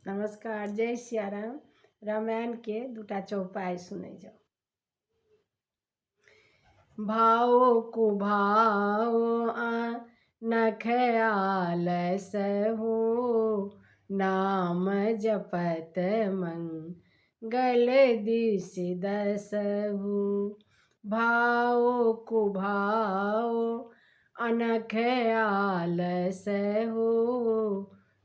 नमस्कार, जय सिया राम। रामायण के दूटा चौपाई सुनै जाओ। भाओ कुभाओ नख आलसहु, नाम जपत मंगल दिस दसहु। भाओ कुभाओ अनख आलसहु,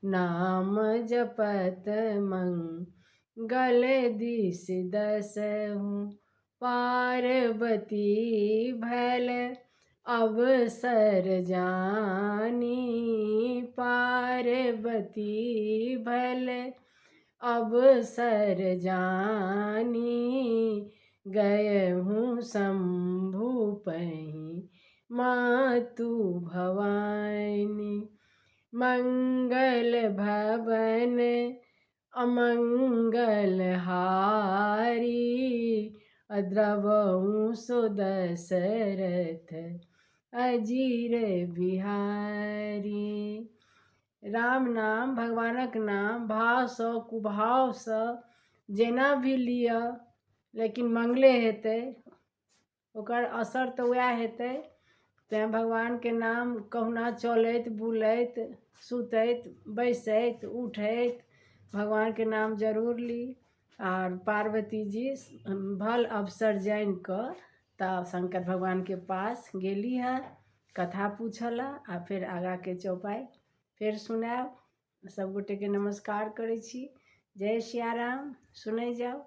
नाम जपत मंगल दिस दसहु। पार्वती भल अवसर जानी, पार्वती भल अवसर जानी, गयहूँ शंभु पहि मातु भवानी। मंगल भवन अमंगल हारी, द्रवहूँ सो दशरथ अजीर बिहारी। राम नाम भगवानक नाम भावसँ कुभावसँ जेना भी लिअ, लेकिन मंगले हेतै, ओकर असर तऽ वएह हेतै। तैँ भगवानके नाम कहुना चलैत बुलैत सुतैत बैसैत उठैत भगवानके नाम जरूर ली। और पार्वती जी भल अवसर जानि कऽ तऽ शंकर भगवानके पास गेली है, कथा पूछला आ फिर आगाँके चौपाई फिर सुनायब। सब गोटेके नमस्कार करै छी। जय सिया राम। सुनै जाओ।